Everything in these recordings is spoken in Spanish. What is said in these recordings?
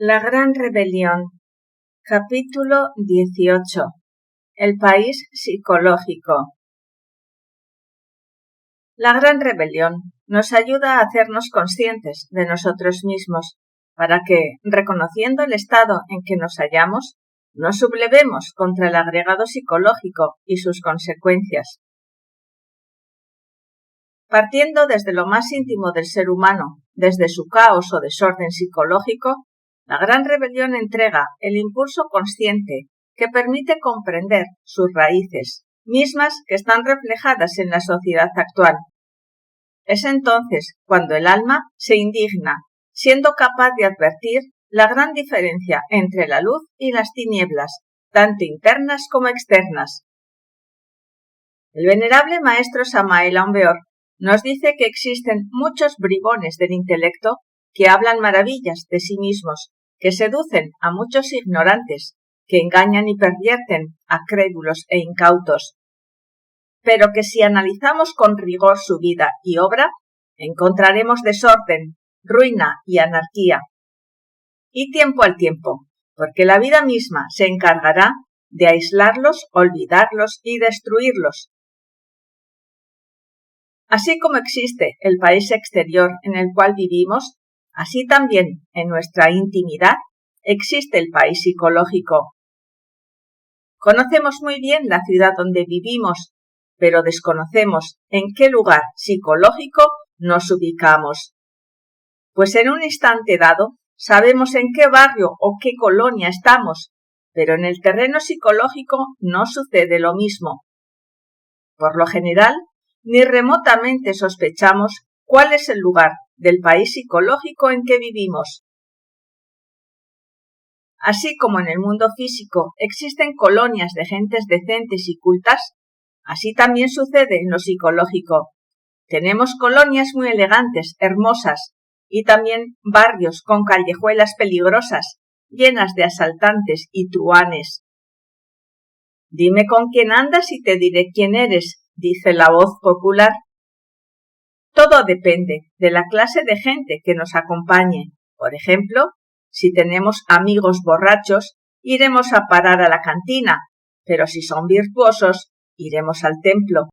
La Gran Rebelión. Capítulo 18. El país psicológico. La Gran Rebelión nos ayuda a hacernos conscientes de nosotros mismos, para que, reconociendo el estado en que nos hallamos, nos sublevemos contra el agregado psicológico y sus consecuencias. Partiendo desde lo más íntimo del ser humano, desde su caos o desorden psicológico, la Gran Rebelión entrega el impulso consciente que permite comprender sus raíces, mismas que están reflejadas en la sociedad actual. Es entonces cuando el alma se indigna, siendo capaz de advertir la gran diferencia entre la luz y las tinieblas, tanto internas como externas. El venerable maestro Samael Aun Weor nos dice que existen muchos bribones del intelecto que hablan maravillas de sí mismos, que seducen a muchos ignorantes, que engañan y pervierten a crédulos e incautos, pero que si analizamos con rigor su vida y obra, encontraremos desorden, ruina y anarquía. Y tiempo al tiempo, porque la vida misma se encargará de aislarlos, olvidarlos y destruirlos. Así como existe el país exterior en el cual vivimos, así también en nuestra intimidad existe el país psicológico. Conocemos muy bien la ciudad donde vivimos, pero desconocemos en qué lugar psicológico nos ubicamos. Pues en un instante dado sabemos en qué barrio o qué colonia estamos, pero en el terreno psicológico no sucede lo mismo. Por lo general, ni remotamente sospechamos cuál es el lugar del país psicológico en que vivimos. Así como en el mundo físico existen colonias de gentes decentes y cultas, así también sucede en lo psicológico. Tenemos colonias muy elegantes, hermosas, y también barrios con callejuelas peligrosas, llenas de asaltantes y truhanes. Dime con quién andas y te diré quién eres, dice la voz popular. Todo depende de la clase de gente que nos acompañe. Por ejemplo, si tenemos amigos borrachos, iremos a parar a la cantina, pero si son virtuosos, iremos al templo.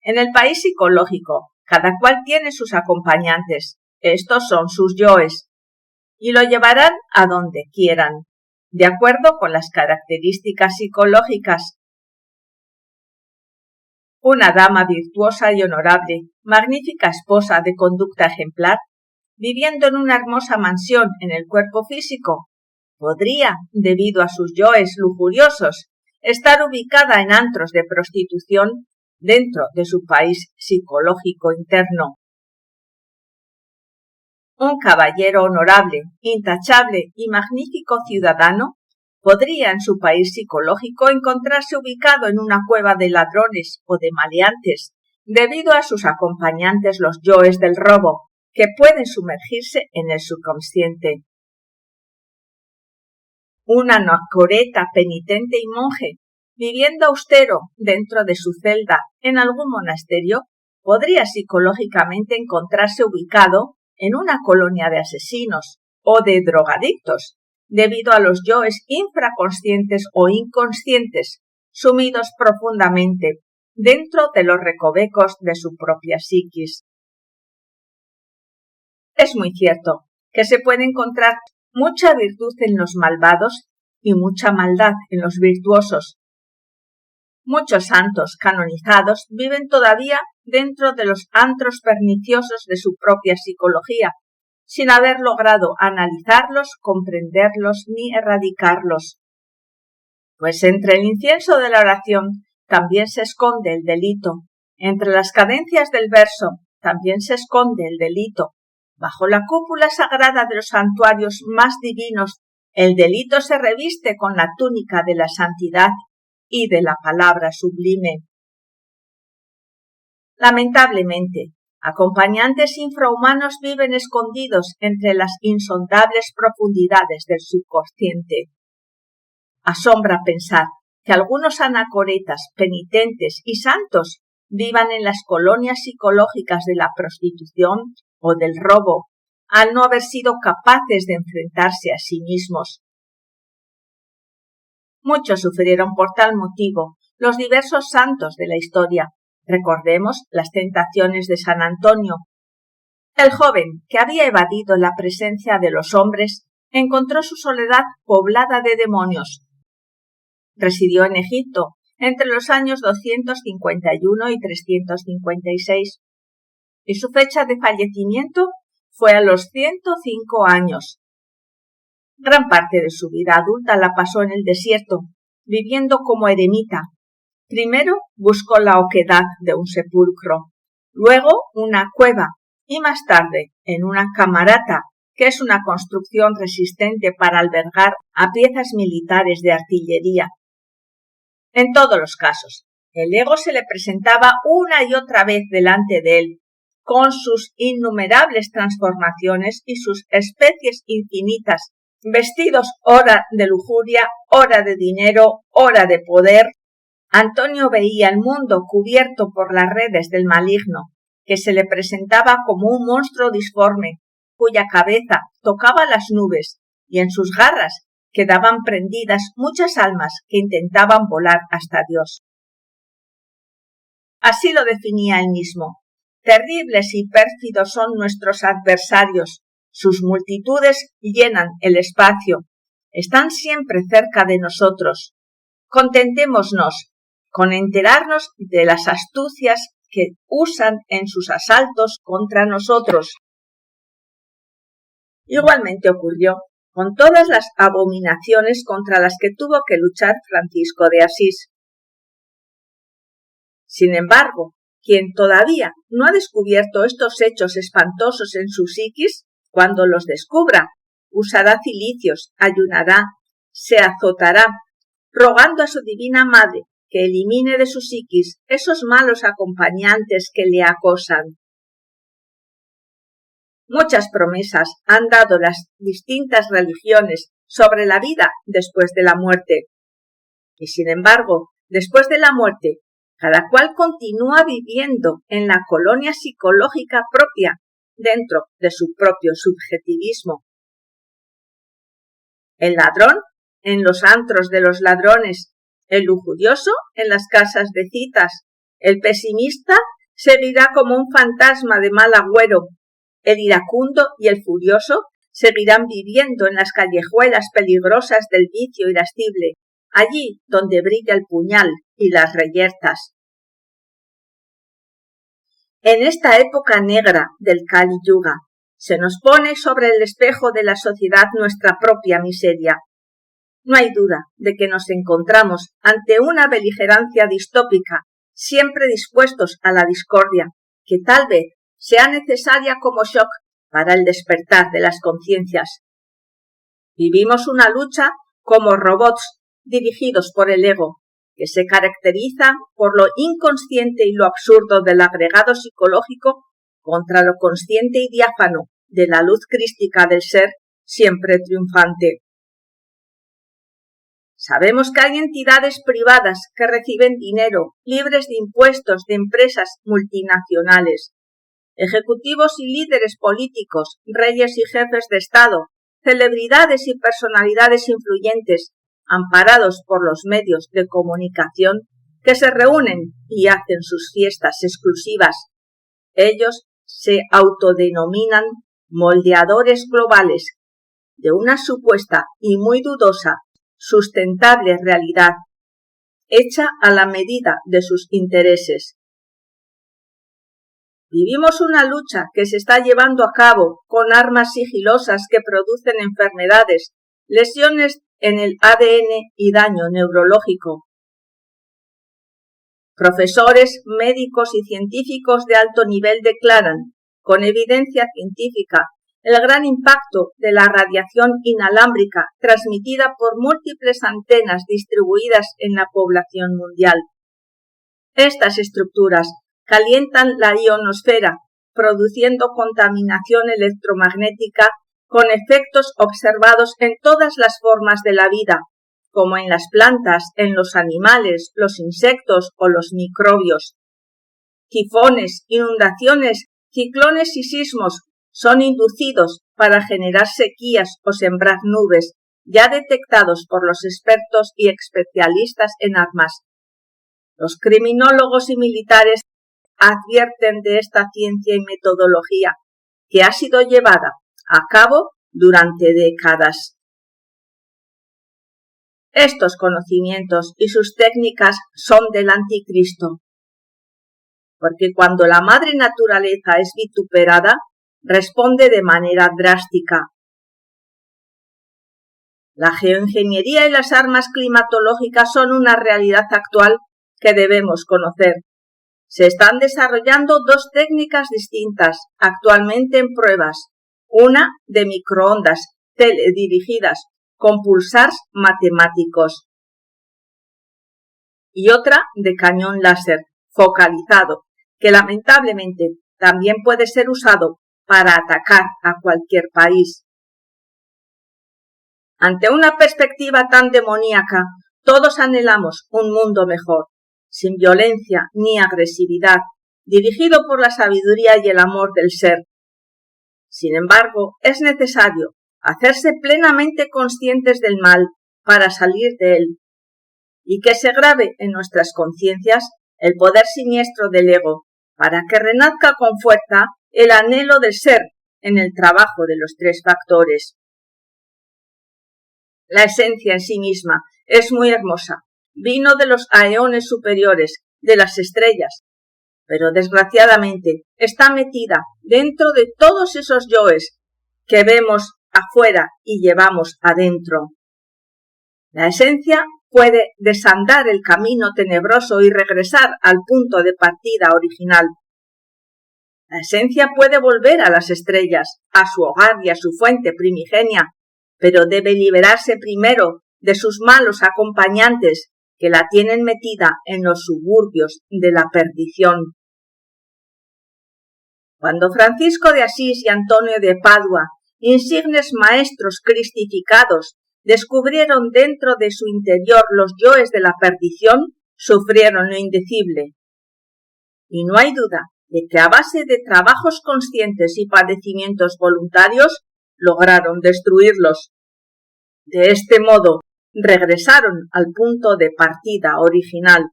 En el país psicológico, cada cual tiene sus acompañantes. Estos son sus yoes, y lo llevarán a donde quieran, de acuerdo con las características psicológicas. Una dama virtuosa y honorable, magnífica esposa de conducta ejemplar, viviendo en una hermosa mansión en el cuerpo físico, podría, debido a sus yoes lujuriosos, estar ubicada en antros de prostitución dentro de su país psicológico interno. Un caballero honorable, intachable y magnífico ciudadano podría en su país psicológico encontrarse ubicado en una cueva de ladrones o de maleantes, debido a sus acompañantes los yoes del robo, que pueden sumergirse en el subconsciente. Un anacoreta penitente y monje, viviendo austero dentro de su celda en algún monasterio, podría psicológicamente encontrarse ubicado en una colonia de asesinos o de drogadictos, debido a los yoes infraconscientes o inconscientes, sumidos profundamente dentro de los recovecos de su propia psiquis. Es muy cierto que se puede encontrar mucha virtud en los malvados y mucha maldad en los virtuosos. Muchos santos canonizados viven todavía dentro de los antros perniciosos de su propia psicología, sin haber logrado analizarlos, comprenderlos ni erradicarlos. Pues entre el incienso de la oración también se esconde el delito, entre las cadencias del verso también se esconde el delito. Bajo la cúpula sagrada de los santuarios más divinos, el delito se reviste con la túnica de la santidad y de la palabra sublime. Lamentablemente, acompañantes infrahumanos viven escondidos entre las insondables profundidades del subconsciente. Asombra pensar que algunos anacoretas, penitentes y santos vivan en las colonias psicológicas de la prostitución o del robo, al no haber sido capaces de enfrentarse a sí mismos. Muchos sufrieron por tal motivo los diversos santos de la historia. Recordemos las tentaciones de San Antonio. El joven, que había evadido la presencia de los hombres, encontró su soledad poblada de demonios. Residió en Egipto entre los años 251 y 356, y su fecha de fallecimiento fue a los 105 años. Gran parte de su vida adulta la pasó en el desierto, viviendo como eremita. Primero buscó la oquedad de un sepulcro, luego una cueva y más tarde en una camarata, que es una construcción resistente para albergar a piezas militares de artillería. En todos los casos, el ego se le presentaba una y otra vez delante de él, con sus innumerables transformaciones y sus especies infinitas, vestidos ora de lujuria, ora de dinero, ora de poder. Antonio veía el mundo cubierto por las redes del maligno, que se le presentaba como un monstruo disforme, cuya cabeza tocaba las nubes, y en sus garras quedaban prendidas muchas almas que intentaban volar hasta Dios. Así lo definía él mismo. Terribles y pérfidos son nuestros adversarios. Sus multitudes llenan el espacio. Están siempre cerca de nosotros. Contentémonos con enterarnos de las astucias que usan en sus asaltos contra nosotros. Igualmente ocurrió con todas las abominaciones contra las que tuvo que luchar Francisco de Asís. Sin embargo, quien todavía no ha descubierto estos hechos espantosos en su psiquis, cuando los descubra, usará cilicios, ayunará, se azotará, rogando a su divina madre que elimine de su psiquis esos malos acompañantes que le acosan. Muchas promesas han dado las distintas religiones sobre la vida después de la muerte. Y sin embargo, después de la muerte, cada cual continúa viviendo en la colonia psicológica propia, dentro de su propio subjetivismo. El ladrón en los antros de los ladrones, el lujurioso en las casas de citas, el pesimista seguirá como un fantasma de mal agüero, el iracundo y el furioso seguirán viviendo en las callejuelas peligrosas del vicio irascible, allí donde brilla el puñal y las reyertas. En esta época negra del Kali Yuga, se nos pone sobre el espejo de la sociedad nuestra propia miseria. No hay duda de que nos encontramos ante una beligerancia distópica, siempre dispuestos a la discordia, que tal vez sea necesaria como shock para el despertar de las conciencias. Vivimos una lucha como robots dirigidos por el ego, que se caracteriza por lo inconsciente y lo absurdo del agregado psicológico contra lo consciente y diáfano de la luz crística del ser siempre triunfante. Sabemos que hay entidades privadas que reciben dinero, libres de impuestos de empresas multinacionales. Ejecutivos y líderes políticos, reyes y jefes de Estado, celebridades y personalidades influyentes, amparados por los medios de comunicación, que se reúnen y hacen sus fiestas exclusivas. Ellos se autodenominan moldeadores globales de una supuesta y muy dudosa sustentable realidad, hecha a la medida de sus intereses. Vivimos una lucha que se está llevando a cabo con armas sigilosas que producen enfermedades, lesiones en el ADN y daño neurológico. Profesores, médicos y científicos de alto nivel declaran, con evidencia científica, el gran impacto de la radiación inalámbrica transmitida por múltiples antenas distribuidas en la población mundial. Estas estructuras calientan la ionosfera, produciendo contaminación electromagnética con efectos observados en todas las formas de la vida, como en las plantas, en los animales, los insectos o los microbios. Tifones, inundaciones, ciclones y sismos son inducidos para generar sequías o sembrar nubes, ya detectados por los expertos y especialistas en armas. Los criminólogos y militares advierten de esta ciencia y metodología que ha sido llevada a cabo durante décadas. Estos conocimientos y sus técnicas son del anticristo, porque cuando la madre naturaleza es vituperada, responde de manera drástica. La geoingeniería y las armas climatológicas son una realidad actual que debemos conocer. Se están desarrollando dos técnicas distintas actualmente en pruebas, una de microondas teledirigidas con pulsars matemáticos y otra de cañón láser focalizado, que lamentablemente también puede ser usado para atacar a cualquier país. Ante una perspectiva tan demoníaca, todos anhelamos un mundo mejor, sin violencia ni agresividad, dirigido por la sabiduría y el amor del ser. Sin embargo, es necesario hacerse plenamente conscientes del mal para salir de él, y que se grabe en nuestras conciencias el poder siniestro del ego, para que renazca con fuerza el anhelo del ser en el trabajo de los tres factores. La esencia en sí misma es muy hermosa, vino de los aeones superiores, de las estrellas, pero desgraciadamente está metida dentro de todos esos yoes que vemos afuera y llevamos adentro. La esencia puede desandar el camino tenebroso y regresar al punto de partida original. La esencia puede volver a las estrellas, a su hogar y a su fuente primigenia, pero debe liberarse primero de sus malos acompañantes que la tienen metida en los suburbios de la perdición. Cuando Francisco de Asís y Antonio de Padua, insignes maestros cristificados, descubrieron dentro de su interior los yoes de la perdición, sufrieron lo indecible. Y no hay duda de que a base de trabajos conscientes y padecimientos voluntarios, lograron destruirlos. De este modo, regresaron al punto de partida original.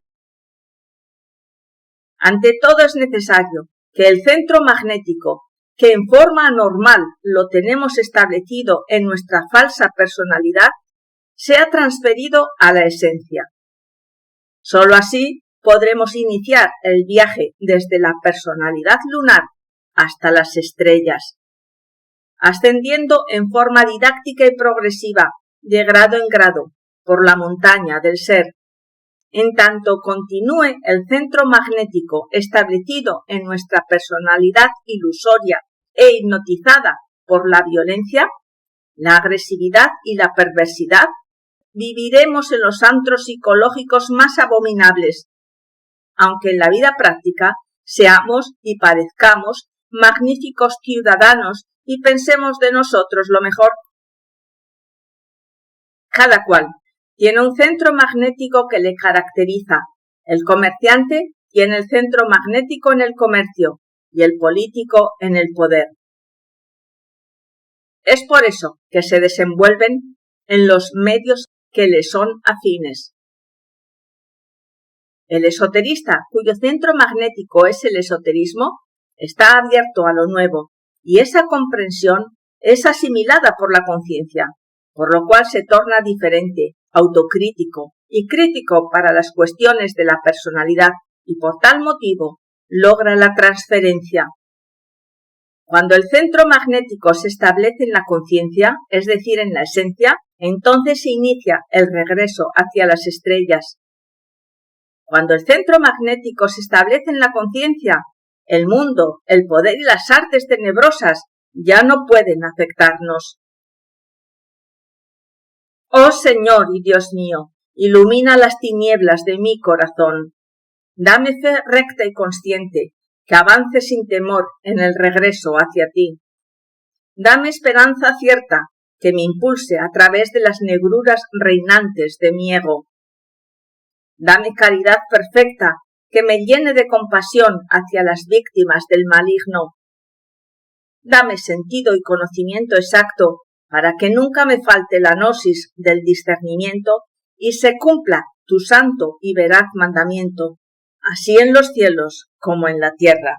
Ante todo es necesario que el centro magnético, que en forma anormal lo tenemos establecido en nuestra falsa personalidad, sea transferido a la esencia. Solo así podremos iniciar el viaje desde la personalidad lunar hasta las estrellas, ascendiendo en forma didáctica y progresiva, de grado en grado, por la montaña del ser. En tanto continúe el centro magnético establecido en nuestra personalidad ilusoria e hipnotizada por la violencia, la agresividad y la perversidad, viviremos en los antros psicológicos más abominables, aunque en la vida práctica seamos y parezcamos magníficos ciudadanos y pensemos de nosotros lo mejor. Cada cual tiene un centro magnético que le caracteriza. El comerciante tiene el centro magnético en el comercio y el político en el poder. Es por eso que se desenvuelven en los medios que le son afines. El esoterista, cuyo centro magnético es el esoterismo, está abierto a lo nuevo y esa comprensión es asimilada por la conciencia, por lo cual se torna diferente, autocrítico y crítico para las cuestiones de la personalidad y por tal motivo logra la transferencia. Cuando el centro magnético se establece en la conciencia, es decir, en la esencia, entonces se inicia el regreso hacia las estrellas. Cuando el centro magnético se establece en la conciencia, el mundo, el poder y las artes tenebrosas ya no pueden afectarnos. Oh Señor y Dios mío, ilumina las tinieblas de mi corazón. Dame fe recta y consciente, que avance sin temor en el regreso hacia ti. Dame esperanza cierta, que me impulse a través de las negruras reinantes de mi ego. Dame caridad perfecta, que me llene de compasión hacia las víctimas del maligno. Dame sentido y conocimiento exacto, para que nunca me falte la gnosis del discernimiento y se cumpla tu santo y veraz mandamiento, así en los cielos como en la tierra.